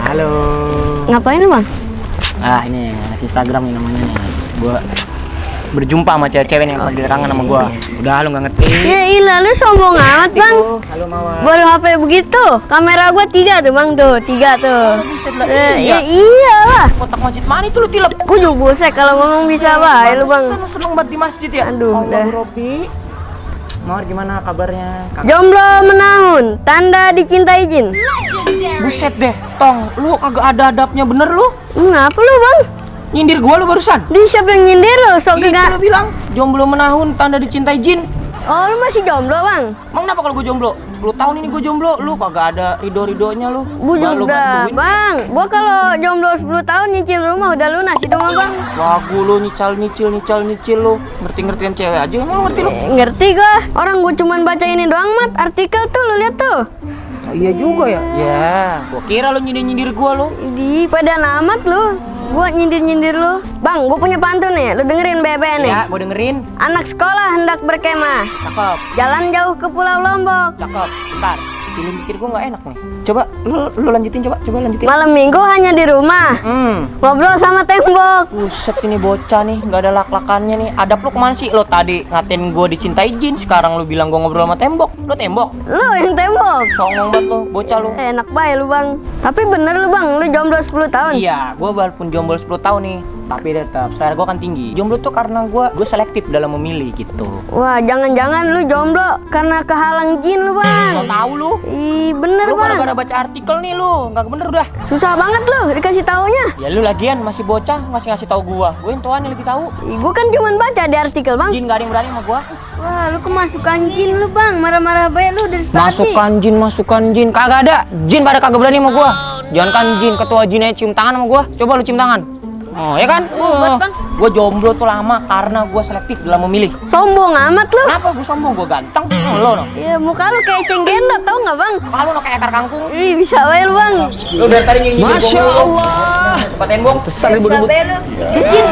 Halo. Ngapain lu, Bang? Ini anak Instagram nih namanya nih. Gua berjumpa sama cewek-cewek yang lagi kangen sama gua. Udah lu nggak ngerti. Ya ilah, lu sombong amat, Bang. Halo Mawar. Baru HP begitu. Kamera gua 3 tuh, Bang, tuh. 3 tuh. Buset lah. Iya lah. Kotak masjid mana itu lu tilep? Gua juga buset kalau ngomong bisa bae lu, Bang. Lu seneng banget di masjid ya? Aduh, Allah, dah. Robi. Mawar gimana kabarnya? Jomblo menahun, tanda dicintai jin. Buset deh, Tong. Lu kagak ada adabnya bener lu. Ngapa lu, Bang? Nyindir gua lu barusan. Di siapa yang nyindir lu? Sok Itu kagak. lu bilang jomblo menahun tanda dicintai jin. Oh, lu masih jomblo, Bang? Emang kenapa kalau gue jomblo? 10 tahun ini gue jomblo, lu kagak ada ridho-ridhonya lu. Gua Malu juga, bantuin. Bang. Gua kalau jomblo 10 tahun nyicil rumah udah lunas itu mah, Bang. Lagu lu nyicil lu. Ngerti-ngertian cewek aja, emang lu ngerti lu? Ngerti gua. Orang gua cuman baca ini doang, Mat. Artikel tuh lu lihat tuh. Oh, iya juga ya. Ya, gua kira lu nyindir-nyindir gua lu. Di pada amat lu. Gua nyindir-nyindir lu. Bang, gua punya pantun nih. Lu dengerin bebe nih. Ya, gua dengerin. Anak sekolah hendak berkemah. Cakep, Jalan jauh ke Pulau Lombok. cakep. Bentar. Film pikir gua nggak enak nih. Coba lu lanjutin, coba lanjutin. Malam minggu hanya di rumah. Ngobrol sama tembok. Buset ini bocah nih, nggak ada lak-lakannya nih. Adab lu kemana sih? Lo tadi ngatain gua dicintai jin, sekarang lu bilang gua ngobrol sama tembok. Lu tembok? Lu yang tembok. Songong banget lu, bocah lu. Enak bae lu, Bang. Tapi bener lu, Bang. Lu jomblo 10 tahun. Iya, gue walaupun jomblo 10 tahun nih, tapi tetap selera gue kan tinggi. Jomblo tuh karena gue selektif dalam memilih gitu. Wah, jangan-jangan lu jomblo karena kehalang jin lu, Bang. So tau lu? Ih, bener, Lu Bang. gara-gara baca artikel nih lu, nggak bener udah. Susah banget lu dikasih taunya. Ya lu lagian masih bocah, ngasih tahu gua. Gue yang tuan yang lebih tahu. Ih, gua kan cuman baca di artikel, Bang. Jin gak ada yang berani sama gua. Wah, lu kemasukan jin lu, Bang. Marah-marah baik lu dari tadi. Masukkan jin. Kagak ada. Jin pada kagak berani sama gua. Jangan kan jin, ketua jin aja cium tangan sama gua. Coba lu cium tangan. Oh, ya kan? Bugot, Bang. Gua jomblo tuh lama karena gua selektif dalam memilih. Sombong amat lu. Kenapa gua sombong? Gua ganteng. Lo no. Iya, muka lu kayak eceng gendot, tau nggak, Bang? Kalau no kayak akar kangkung. Ih, bisa bae lu, Bang. Lu dari tadi nyindir gua. Masya Allah. Tempat tembok. Besar Bisa ribut-ribut. bae lu. Jin.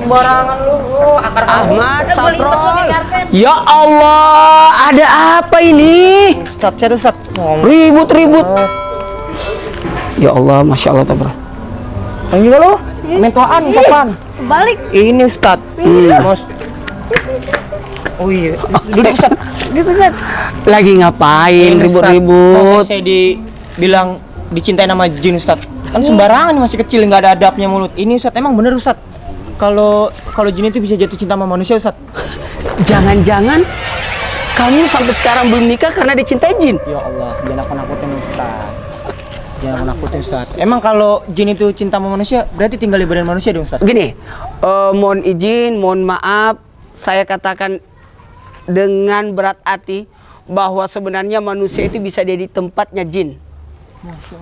Sembarangan lu. Akar kangkung. Ahmad Udah gua lipat lu Safron. di karpet. Ya Allah, ada apa ini? Ustaz, saya Ustaz. Ribut-ribut. Ya Allah, Masya Allah tabrak. Ini lu. Mentuaan kapan? Balik. Ini Ustaz. Mos. Oh iya. Duduk Ustaz. Di pusat. Lagi ngapain Ini, Ustaz. ribut-ribut? Saya dibilang dicintai nama jin Ustaz. Kan sembarangan masih kecil nggak ada adabnya mulut. Ini Ustaz emang bener Ustaz. Kalau jin itu bisa jatuh cinta sama manusia Ustaz. Jangan-jangan kamu sampai sekarang belum nikah karena dicintai jin? Ya Allah, jangan nakut-nakutin Ustaz. Jangan nakutin Ustaz. Emang kalau jin itu cinta sama manusia, berarti tinggal di badan manusia dong Ustaz? Gini, mohon izin, mohon maaf, saya katakan dengan berat hati bahwa sebenarnya manusia itu bisa jadi tempatnya jin.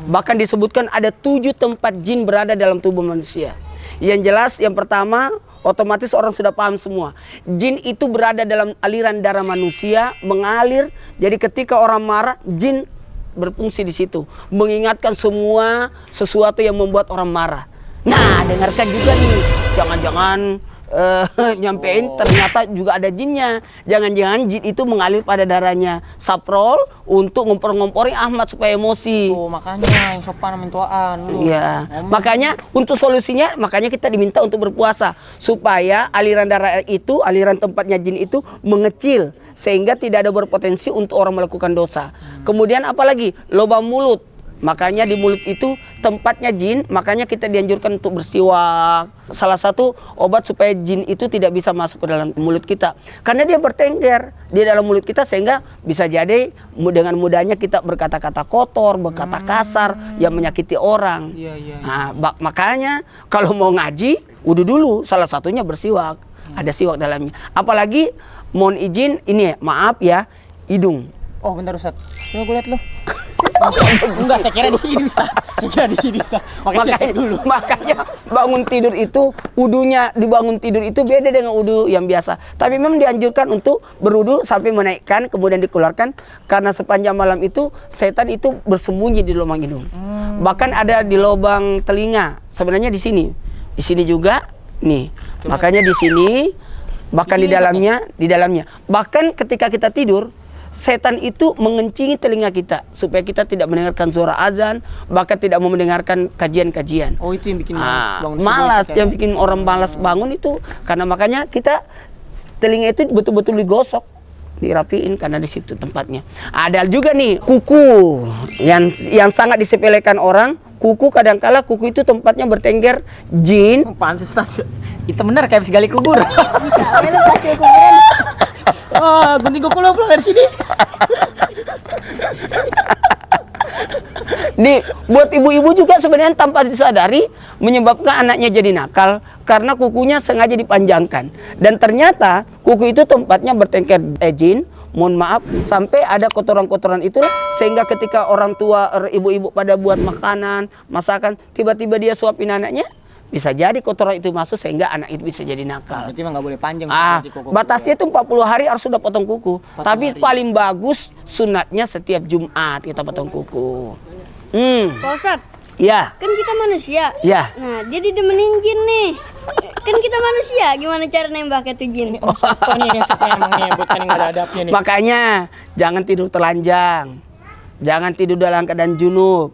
Bahkan disebutkan ada 7 tempat jin berada dalam tubuh manusia. Yang jelas, yang pertama, otomatis orang sudah paham semua. Jin itu berada dalam aliran darah manusia, mengalir. Jadi ketika orang marah, jin berfungsi di situ, mengingatkan semua sesuatu yang membuat orang marah. Nah, dengarkan juga nih, jangan-jangan nyampein ternyata juga ada jinnya. Jangan-jangan jin itu mengalir pada darahnya Saprol untuk ngompor-ngomporin Ahmad supaya emosi. Oh, makanya yang sopan sama mentuaan lu. Iya, makanya untuk solusinya, makanya kita diminta untuk berpuasa supaya aliran darah itu, aliran tempatnya jin itu mengecil sehingga tidak ada berpotensi untuk orang melakukan dosa. Kemudian apalagi lubang mulut, makanya di mulut itu tempatnya jin, makanya kita dianjurkan untuk bersiwak. Salah satu obat supaya jin itu tidak bisa masuk ke dalam mulut kita karena dia bertengger di dalam mulut kita sehingga bisa jadi dengan mudahnya kita berkata-kata kotor, berkata kasar yang menyakiti orang. Nah, makanya kalau mau ngaji wudu dulu, salah satunya bersiwak. Ada siwak dalamnya. Apalagi mohon izin ini ya, maaf ya, hidung. Oh, bentar Ustaz. Coba gue lihat lu. Enggak, saya kira di sini Ustaz. Saya kira di sini Ustaz. Makanya saya cek dulu. Makanya bangun tidur itu, wudunya dibangun tidur itu beda dengan wudu yang biasa. Tapi memang dianjurkan untuk berwudu sampai menaikkan kemudian dikeluarkan karena sepanjang malam itu setan itu bersembunyi di lubang hidung. Bahkan ada di lubang telinga. Sebenarnya di sini. Di sini juga nih. Makanya di sini bahkan di dalamnya. Bahkan ketika kita tidur, setan itu mengencingi telinga kita supaya kita tidak mendengarkan suara azan, bahkan tidak mau mendengarkan kajian-kajian. Oh, itu yang bikin malas bangun malas, subuh, yang bikin orang malas bangun itu karena makanya kita telinga itu betul-betul digosok, dirapiin karena di situ tempatnya. Ada juga nih kuku yang sangat disepelekan orang. Kuku kadangkala kuku itu tempatnya bertengger jin. Pantes Ustaz. Itu benar kayak gali kubur. Bisa, lu pasti kuburan. Wah, gunting kuku lo pulang dari sini. Nih, buat ibu-ibu juga sebenarnya tanpa disadari menyebabkan anaknya jadi nakal karena kukunya sengaja dipanjangkan. Dan ternyata kuku itu tempatnya bertengger jin. Mohon maaf, sampai ada kotoran-kotoran itulah sehingga ketika orang tua ibu-ibu pada buat makanan, masakan, tiba-tiba dia suapin anaknya, bisa jadi kotoran itu masuk sehingga anak itu bisa jadi nakal. Berarti emang nggak boleh panjang. Batasnya itu 40 hari harus sudah potong kuku. Tapi hari. paling bagus sunatnya setiap Jumat kita potong kuku. Pak Ustadz, Ya, kan kita manusia. ya. Nah, jadi demenin jin nih. Kan kita manusia, gimana cara nembaknya tuh jin? Ustaz nih emang nih bukan nggak ada adabnya nih. Makanya jangan tidur telanjang. Jangan tidur dalam keadaan junub.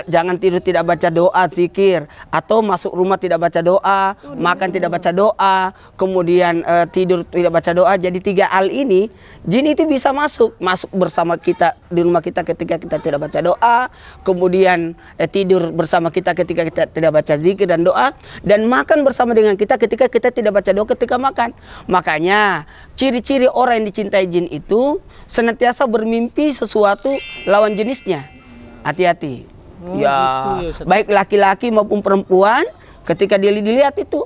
Jangan tidur tidak baca doa, zikir, atau masuk rumah tidak baca doa, makan tidak baca doa, kemudian tidur tidak baca doa. Jadi 3 hal ini jin itu bisa masuk bersama kita di rumah kita ketika kita tidak baca doa, kemudian tidur bersama kita ketika kita tidak baca zikir dan doa, dan makan bersama dengan kita ketika kita tidak baca doa ketika makan. Makanya ciri-ciri orang yang dicintai jin itu senantiasa bermimpi sesuatu lawan jenisnya. Hati-hati. Gitu ya, Ustaz. Baik laki-laki maupun perempuan ketika dilihat itu.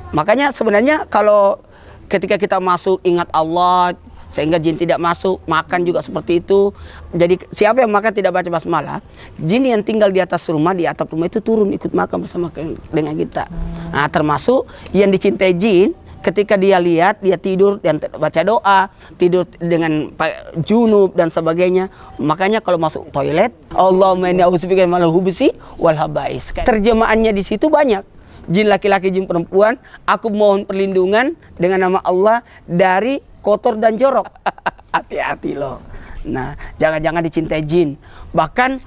Makanya sebenarnya kalau ketika kita masuk ingat Allah sehingga jin tidak masuk, makan juga seperti itu. Jadi siapa yang makan tidak baca basmalah, jin yang tinggal di atas rumah, di atap rumah itu turun ikut makan bersama dengan kita. Nah, termasuk yang dicintai jin ketika dia lihat, dia tidur dan baca doa, tidur dengan junub dan sebagainya. Makanya kalau masuk toilet, Allahumma inni a'udzubika minal khubuthi wal habais. Terjemahannya di situ banyak. Jin laki-laki, jin perempuan, aku mohon perlindungan dengan nama Allah dari kotor dan jorok. Hati-hati loh. Nah, jangan-jangan dicintai jin. Bahkan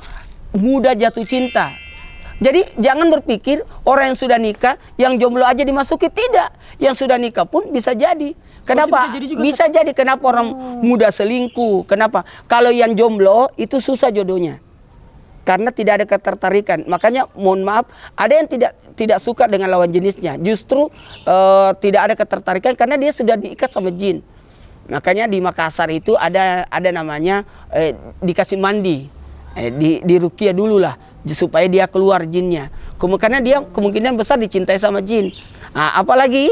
mudah jatuh cinta. Jadi jangan berpikir orang yang sudah nikah, yang jomblo aja dimasuki, tidak. Yang sudah nikah pun bisa jadi. Kenapa? Bisa jadi. Kenapa orang muda selingkuh? Kenapa? Kalau yang jomblo itu susah jodohnya. Karena tidak ada ketertarikan. Makanya mohon maaf, ada yang tidak suka dengan lawan jenisnya. Justru tidak ada ketertarikan karena dia sudah diikat sama jin. Makanya di Makassar itu ada namanya dikasih mandi. Di ruqyah dulu lah supaya dia keluar jinnya. Karena dia kemungkinan besar dicintai sama jin. Nah, apalagi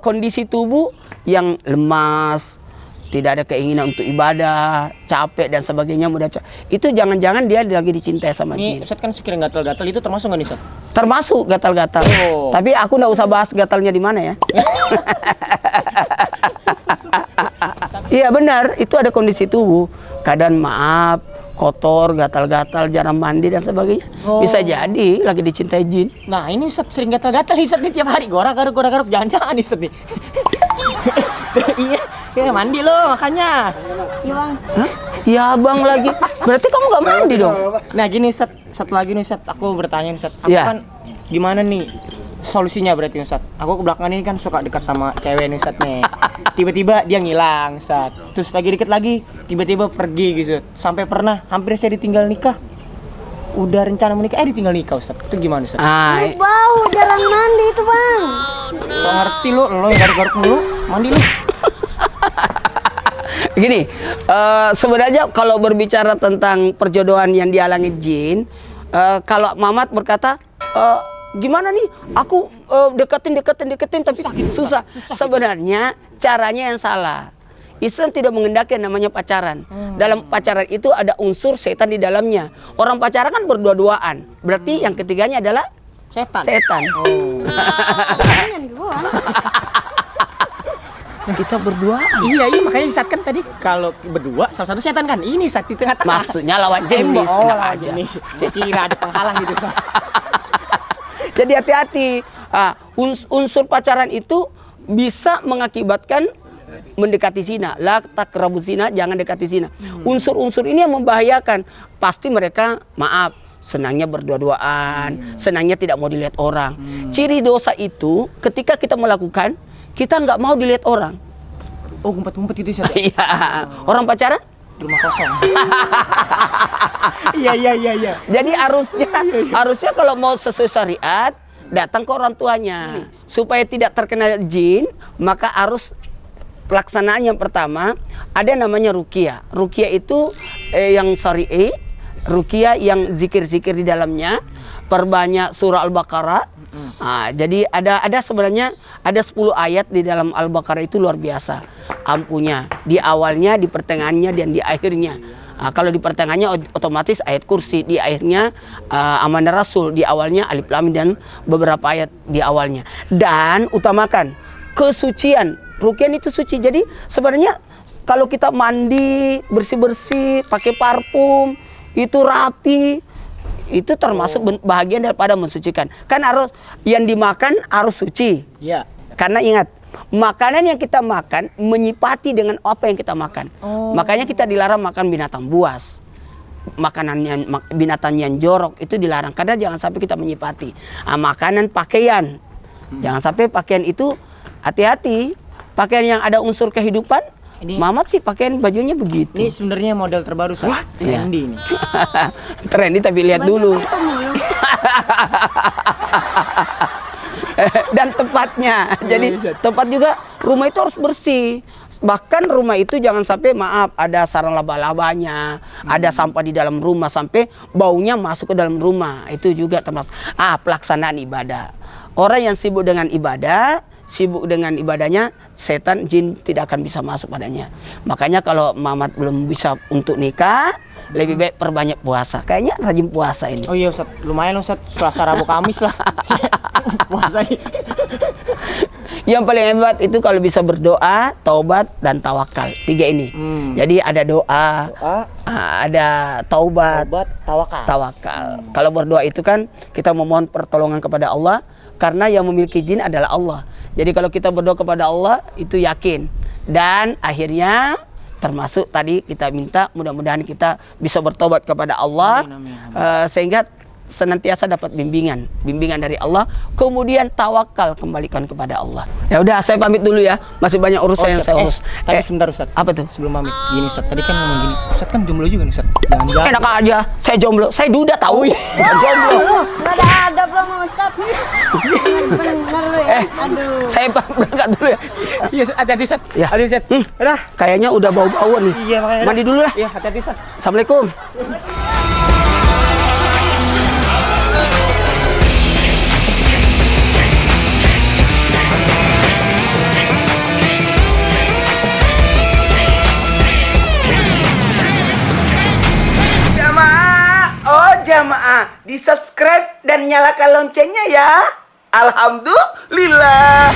kondisi tubuh yang lemas, tidak ada keinginan untuk ibadah, capek dan sebagainya, mudah capek. Itu jangan-jangan dia lagi dicintai sama jin. Ustaz kan sekiranya gatal-gatal itu termasuk nggak nih, Ustaz? Termasuk gatal-gatal. Oh. Tapi aku nggak usah bahas gatalnya di mana ya. Iya benar, itu ada kondisi tubuh. Keadaan maaf, kotor, gatal-gatal, jarang mandi dan sebagainya. Bisa jadi lagi dicintai jin. Nah, ini Ustaz sering gatal-gatal Ustaz nih tiap hari. Gorak-garuk, jangan-jangan Ustaz nih. Iya, mandi lo makanya. Iya bang. Hah? Ya bang lagi. Berarti kamu nggak mandi dong? Nah, gini Ustaz, satu lagi nih Ustaz, aku bertanya nih Ustaz. Aku Iya. kan gimana nih solusinya berarti Ustaz? Aku kebelakangan ini kan suka dekat sama cewek nih Ustaz nih. Tiba-tiba dia ngilang Ustaz. Terus lagi deket lagi, tiba-tiba pergi gitu. Sampai pernah hampir saya ditinggal nikah. Udah rencana menikah, ditinggal nikah Ustaz. Itu gimana Ustaz? Lu bau, jarang mandi itu bang. So ngerti lo yang garuk-garuk mulu, mandi lo. Gini, sebenarnya kalau berbicara tentang perjodohan yang dihalangi jin, kalau Mamat berkata, gimana nih? Aku deketin tapi susah. Sebenarnya caranya yang salah. Islam tidak mengendaki yang namanya pacaran. Dalam pacaran itu ada unsur setan di dalamnya. Orang pacaran kan berdua-duaan. Berarti yang ketiganya adalah Setan. Jangan duluan. Kita berdua. Iya, makanya Ustaz kan tadi kalau berdua salah satu setan kan. Ini Ustaz di tengah-tengah. Maksudnya lawan jenis, Oh, kenapa aja? jenis. Saya kira ada penghalang gitu Ustaz. Jadi hati-hati. Unsur pacaran itu bisa mengakibatkan mendekati zina. La taqrabu zina, jangan dekati zina. Unsur-unsur ini yang membahayakan. Pasti mereka maaf, senangnya berdua-duaan, senangnya tidak mau dilihat orang. Ciri dosa itu ketika kita melakukan, kita nggak mau dilihat orang. Oh, ngumpet-ngumpet gitu Ustaz. Iya. Orang pacaran? Di rumah kosong. Iya. Jadi harusnya kalau mau sesuai syariat datang ke orang tuanya. Supaya tidak terkena jin, maka harus pelaksanaan yang pertama ada namanya ruqyah. Ruqyah itu yang syar'i, ruqyah yang zikir-zikir di dalamnya, perbanyak surah Al-Baqarah. Jadi ada sebenarnya ada 10 ayat di dalam Al-Baqarah itu luar biasa ampunya. Di awalnya, di pertengahannya, dan di akhirnya. Kalau di pertengahannya otomatis ayat kursi, di akhirnya amanah Rasul, di awalnya Alif Lam Mim dan beberapa ayat di awalnya. Dan utamakan kesucian. Ruqyah itu suci. Jadi sebenarnya kalau kita mandi bersih-bersih, pakai parfum, itu rapi, itu termasuk bahagian daripada mensucikan. Kan harus yang dimakan harus suci. Iya. Karena ingat, makanan yang kita makan menyipati dengan apa yang kita makan. Makanya kita dilarang makan binatang buas. Binatang yang jorok itu dilarang karena jangan sampai kita menyipati. Makanan, pakaian. Jangan sampai pakaian itu, hati-hati. Pakaian yang ada unsur kehidupan. Mamat sih pakaian bajunya begitu. Ini sebenarnya model terbaru Ustaz. Trendy ini. Trendy tapi lihat dulu. Dan tempatnya. Jadi tempat juga rumah itu harus bersih. Bahkan rumah itu jangan sampai maaf ada sarang laba-labanya, ada sampah di dalam rumah sampai baunya masuk ke dalam rumah. Itu juga termasuk pelaksanaan ibadah. Orang yang sibuk dengan ibadah, sibuk dengan ibadahnya, setan jin tidak akan bisa masuk padanya. Makanya kalau Mamat belum bisa untuk nikah, lebih baik perbanyak puasa. Kayaknya rajin puasa ini. Oh iya Ustaz, lumayan Ustaz, Selasa Rabu Kamis lah. Puasa nih. Yang paling hebat itu kalau bisa berdoa, taubat, dan tawakal. 3 ini. Jadi ada doa, ada taubat, tawakal. Kalau berdoa itu kan kita memohon pertolongan kepada Allah, karena yang memiliki jin adalah Allah. Jadi kalau kita berdoa kepada Allah itu yakin. Dan akhirnya termasuk tadi kita minta mudah-mudahan kita bisa bertobat kepada Allah. Amin. Sehingga senantiasa dapat bimbingan dari Allah, kemudian tawakal kembalikan kepada Allah. Ya udah, saya pamit dulu ya, masih banyak urusan yang saya urus. Tapi sebentar Ustaz. Apa tuh? Sebelum pamit, gini Ustaz, tadi kan ngomong gini, Ustaz kan jomblo juga nih Ustaz. Jangan-jangan. Enak aja, saya jomblo, saya duda tahu. Jomblo. Nggak ada adab lo sama Ustaz. Bener lu ya. Aduh. Saya berangkat dulu ya. Iya, hati-hati Ustaz. Ya. Hati-hati Ustaz. Udah, kayaknya udah bau-bau nih. Iya, makanya. Mandi dulu lah. Iya, hati-hati Ustaz. Assalamualaikum. Jamaah, di subscribe dan nyalakan loncengnya ya. Alhamdulillah.